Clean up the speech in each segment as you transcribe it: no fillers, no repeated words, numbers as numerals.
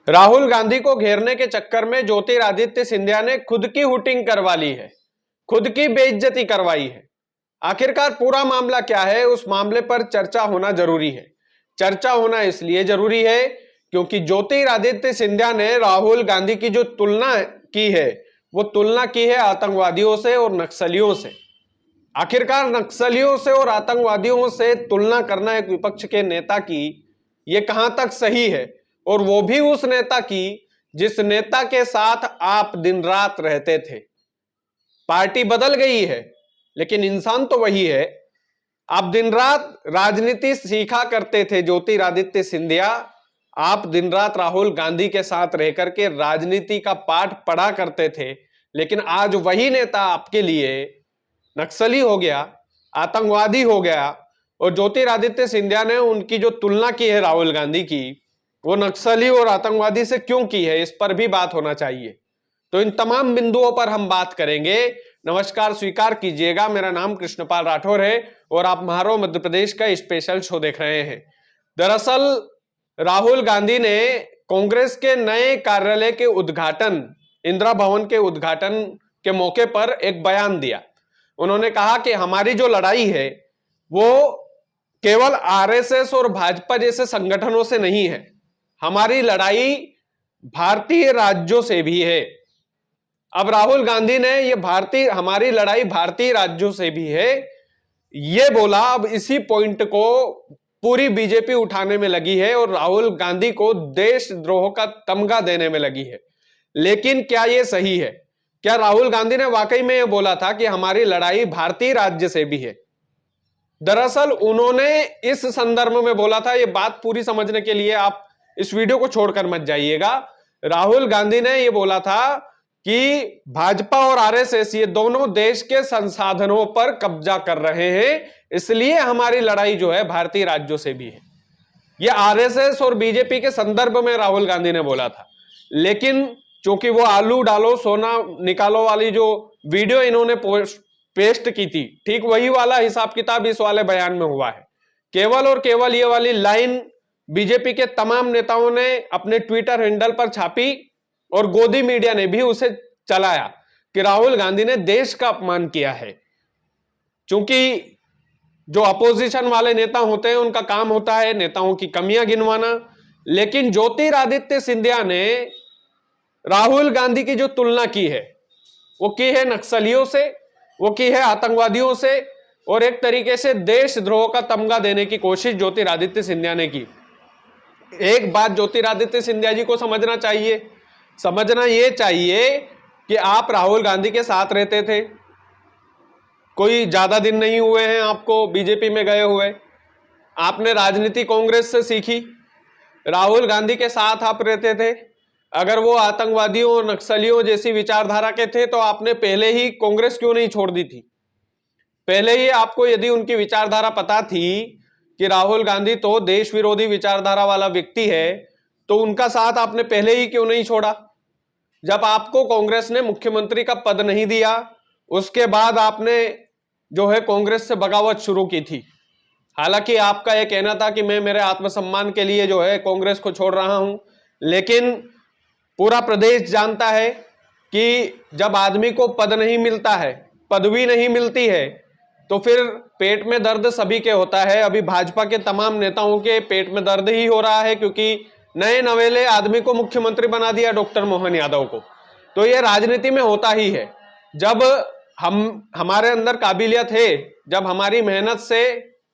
राहुल गांधी को घेरने के चक्कर में ज्योतिरादित्य सिंधिया ने खुद की हुटिंग करवा ली है, खुद की बेइज्जती करवाई है। आखिरकार पूरा मामला क्या है, उस मामले पर चर्चा होना जरूरी है। चर्चा होना इसलिए जरूरी है क्योंकि ज्योतिरादित्य सिंधिया ने राहुल गांधी की जो तुलना की है, वो तुलना की है आतंकवादियों से और नक्सलियों से। आखिरकार नक्सलियों से और आतंकवादियों से तुलना करना एक विपक्ष के नेता की, ये कहां तक सही है? और वो भी उस नेता की जिस नेता के साथ आप दिन रात रहते थे। पार्टी बदल गई है लेकिन इंसान तो वही है। आप दिन रात राजनीति सीखा करते थे ज्योतिरादित्य सिंधिया, आप दिन रात राहुल गांधी के साथ रह करके राजनीति का पाठ पढ़ा करते थे। लेकिन आज वही नेता आपके लिए नक्सली हो गया, आतंकवादी हो गया। और ज्योतिरादित्य सिंधिया ने उनकी जो तुलना की है राहुल गांधी की, वो नक्सली और आतंकवादी से क्यों की है, इस पर भी बात होना चाहिए। तो इन तमाम बिंदुओं पर हम बात करेंगे। नमस्कार स्वीकार कीजिएगा, मेरा नाम कृष्णपाल राठौर है और आप महारो मध्य प्रदेश का स्पेशल शो देख रहे हैं। दरअसल राहुल गांधी ने कांग्रेस के नए कार्यालय के उद्घाटन, इंदिरा भवन के उद्घाटन के मौके पर एक बयान दिया। उन्होंने कहा कि हमारी जो लड़ाई है वो केवल आरएसएस और भाजपा जैसे संगठनों से नहीं है, हमारी लड़ाई भारतीय राज्यों से भी है। अब राहुल गांधी ने ये हमारी लड़ाई भारतीय राज्यों से भी है ये बोला। अब इसी पॉइंट को पूरी बीजेपी उठाने में लगी है और राहुल गांधी को देशद्रोह का तमगा देने में लगी है। लेकिन क्या यह सही है? क्या राहुल गांधी ने वाकई में यह बोला था कि हमारी लड़ाई भारतीय राज्य से भी है? दरअसल उन्होंने इस संदर्भ में बोला था। यह बात पूरी समझने के लिए आप इस वीडियो को छोड़कर मत जाइएगा। राहुल गांधी ने यह बोला था कि भाजपा और आरएसएस ये दोनों देश के संसाधनों पर कब्जा कर रहे हैं, इसलिए हमारी लड़ाई जो है भारतीय राज्यों से भी है। ये आरएसएस और बीजेपी के संदर्भ में राहुल गांधी ने बोला था। लेकिन चूंकि वो आलू डालो सोना निकालो वाली जो वीडियो इन्होंने पेस्ट की थी, ठीक वही वाला हिसाब किताब इस वाले बयान में हुआ है। केवल और केवल ये वाली लाइन बीजेपी के तमाम नेताओं ने अपने ट्विटर हैंडल पर छापी और गोदी मीडिया ने भी उसे चलाया कि राहुल गांधी ने देश का अपमान किया है। क्योंकि जो अपोजिशन वाले नेता होते हैं उनका काम होता है नेताओं की कमियां गिनवाना। लेकिन ज्योतिरादित्य सिंधिया ने राहुल गांधी की जो तुलना की है वो की है नक्सलियों से, वो की है आतंकवादियों से, और एक तरीके से देशद्रोह का तमगा देने की कोशिश ज्योतिरादित्य सिंधिया ने की। एक बात ज्योतिरादित्य सिंधिया जी को समझना चाहिए, समझना यह चाहिए कि आप राहुल गांधी के साथ रहते थे, कोई ज्यादा दिन नहीं हुए हैं आपको बीजेपी में गए हुए, आपने राजनीति कांग्रेस से सीखी, राहुल गांधी के साथ आप रहते थे। अगर वो आतंकवादियों और नक्सलियों जैसी विचारधारा के थे तो आपने पहले ही कांग्रेस क्यों नहीं छोड़ दी थी? पहले ही आपको यदि उनकी विचारधारा पता थी कि राहुल गांधी तो देश विरोधी विचारधारा वाला व्यक्ति है, तो उनका साथ आपने पहले ही क्यों नहीं छोड़ा? जब आपको कांग्रेस ने मुख्यमंत्री का पद नहीं दिया, उसके बाद आपने जो है कांग्रेस से बगावत शुरू की थी। हालांकि आपका यह कहना था कि मैं मेरे आत्मसम्मान के लिए जो है कांग्रेस को छोड़ रहा हूं, लेकिन पूरा प्रदेश जानता है कि जब आदमी को पद नहीं मिलता है, पदवी नहीं मिलती है, तो फिर पेट में दर्द सभी के होता है। अभी भाजपा के तमाम नेताओं के पेट में दर्द ही हो रहा है क्योंकि नए नवेले आदमी को मुख्यमंत्री बना दिया डॉक्टर मोहन यादव को। तो यह राजनीति में होता ही है। जब हमारे अंदर काबिलियत है, जब हमारी मेहनत से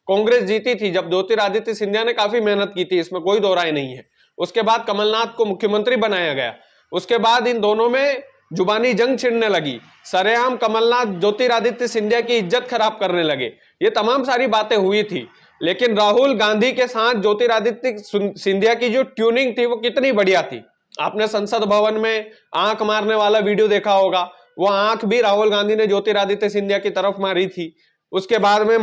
कांग्रेस जीती थी, जब ज्योतिरादित्य सिंधिया ने काफी मेहनत की थी, इसमें कोई दो राय नहीं है। उसके बाद कमलनाथ को मुख्यमंत्री बनाया गया, उसके बाद इन दोनों में जुबानी जंग छिड़ने लगी, सरेआम कमलनाथ ज्योतिरादित्य सिंधिया की इज्जत खराब करने लगे, ये तमाम सारी बातें हुई थी। लेकिन राहुल गांधी के साथ ज्योतिरादित्य सिंधिया की जो ट्यूनिंग थी वो कितनी बढ़िया थी। आपने संसद भवन में आंख मारने वाला वीडियो देखा होगा, वो आंख भी राहुल गांधी ने ज्योतिरादित्य सिंधिया की तरफ मारी थी। उसके बाद में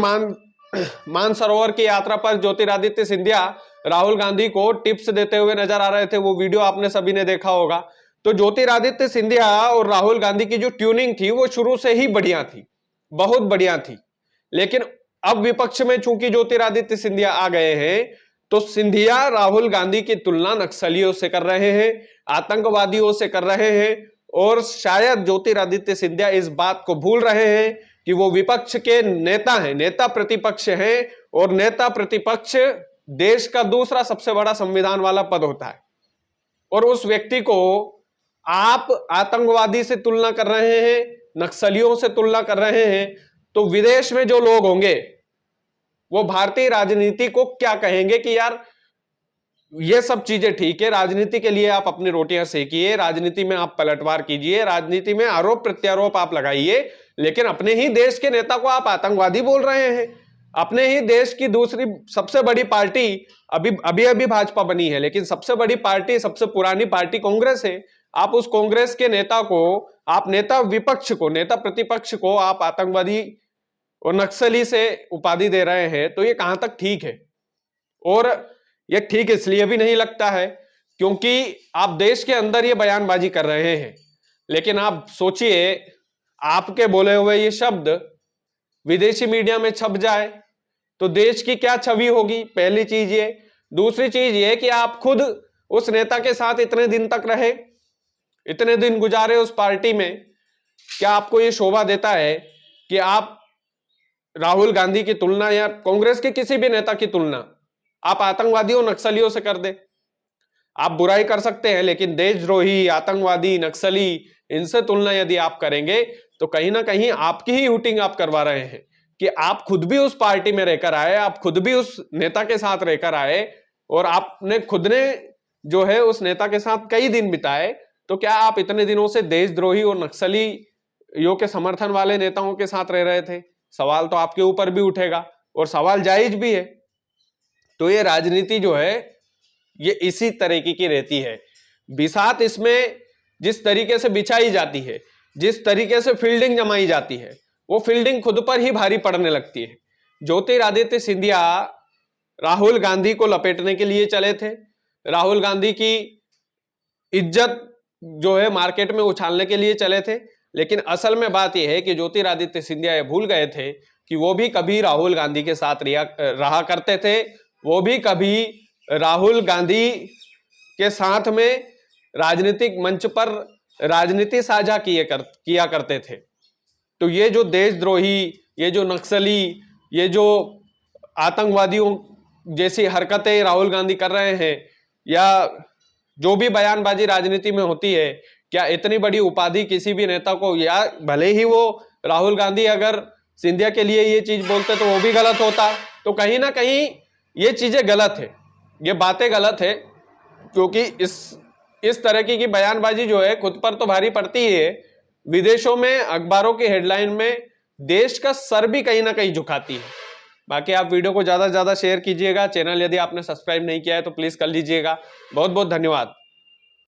मानसरोवर की यात्रा पर ज्योतिरादित्य सिंधिया राहुल गांधी को टिप्स देते हुए नजर आ रहे थे, वो वीडियो आपने सभी ने देखा होगा। तो ज्योतिरादित्य सिंधिया और राहुल गांधी की जो ट्यूनिंग थी वो शुरू से ही बढ़िया थी, बहुत बढ़िया थी। लेकिन अब विपक्ष में चूंकि ज्योतिरादित्य सिंधिया आ गए हैं तो सिंधिया राहुल गांधी की तुलना नक्सलियों से कर रहे हैं, आतंकवादियों से कर रहे हैं, और शायद ज्योतिरादित्य सिंधिया इस बात को भूल रहे हैं कि वो विपक्ष के नेता हैं, नेता प्रतिपक्ष हैं, और नेता प्रतिपक्ष देश का दूसरा सबसे बड़ा संविधान वाला पद होता है। और उस व्यक्ति को आप आतंकवादी से तुलना कर रहे हैं, नक्सलियों से तुलना कर रहे हैं, तो विदेश में जो लोग होंगे वो भारतीय राजनीति को क्या कहेंगे कि यार ये सब चीजें ठीक है, राजनीति के लिए आप अपनी रोटियां सेकिए, राजनीति में आप पलटवार कीजिए, राजनीति में आरोप प्रत्यारोप आप लगाइए, लेकिन अपने ही देश के नेता को आप आतंकवादी बोल रहे हैं। अपने ही देश की दूसरी सबसे बड़ी पार्टी, अभी अभी भाजपा बनी है, लेकिन सबसे बड़ी पार्टी, सबसे पुरानी पार्टी कांग्रेस है। आप उस कांग्रेस के नेता को, आप नेता विपक्ष को, नेता प्रतिपक्ष को आप आतंकवादी और नक्सली से उपाधि दे रहे हैं, तो ये कहां तक ठीक है? और ये ठीक इसलिए भी नहीं लगता है क्योंकि आप देश के अंदर ये बयानबाजी कर रहे हैं, लेकिन आप सोचिए आपके बोले हुए ये शब्द विदेशी मीडिया में छप जाए तो देश की क्या छवि होगी, पहली चीज ये। दूसरी चीज ये कि आप खुद उस नेता के साथ इतने दिन तक रहे, इतने दिन गुजारे उस पार्टी में, क्या आपको ये शोभा देता है कि आप राहुल गांधी की तुलना या कांग्रेस के किसी भी नेता की तुलना आप आतंकवादियों नक्सलियों से कर दे? आप बुराई कर सकते हैं, लेकिन देशद्रोही, आतंकवादी, नक्सली, इनसे तुलना यदि आप करेंगे तो कहीं ना कहीं आपकी ही हुटिंग आप करवा रहे हैं कि आप खुद भी उस पार्टी में रहकर आए, आप खुद भी उस नेता के साथ रहकर आए, और आपने खुद ने जो है उस नेता के साथ कई दिन बिताए, तो क्या आप इतने दिनों से देशद्रोही और नक्सलियों के समर्थन वाले नेताओं के साथ रह रहे थे? सवाल तो आपके ऊपर भी उठेगा, और सवाल जायज भी है। तो ये राजनीति जो है ये इसी तरीके की रहती है। बिसात इसमें जिस तरीके से बिछाई जाती है, जिस तरीके से फील्डिंग जमाई जाती है, वो फील्डिंग खुद पर ही भारी पड़ने लगती है। ज्योतिरादित्य सिंधिया राहुल गांधी को लपेटने के लिए चले थे, राहुल गांधी की इज्जत जो है मार्केट में उछालने के लिए चले थे, लेकिन असल में बात यह है कि ज्योतिरादित्य सिंधिया ये भूल गए थे कि वो भी कभी राहुल गांधी के साथ रहा करते थे, वो भी कभी राहुल गांधी के साथ में राजनीतिक मंच पर राजनीति साझा किया करते थे। तो ये जो देशद्रोही, ये जो नक्सली, ये जो आतंकवादियों जैसी हरकतें राहुल गांधी कर रहे हैं, या जो भी बयानबाजी राजनीति में होती है, क्या इतनी बड़ी उपाधि किसी भी नेता को, या भले ही वो राहुल गांधी अगर सिंधिया के लिए ये चीज बोलते तो वो भी गलत होता। तो कहीं ना कहीं ये चीजें गलत है, ये बातें गलत है, क्योंकि इस तरह की बयानबाजी जो है खुद पर तो भारी पड़ती ही है, विदेशों में अखबारों की हेडलाइन में देश का सर भी कहीं ना कहीं झुकाती है। बाकी आप वीडियो को ज्यादा से ज्यादा शेयर कीजिएगा, चैनल यदि आपने सब्सक्राइब नहीं किया है तो प्लीज कर लीजिएगा। बहुत बहुत धन्यवाद।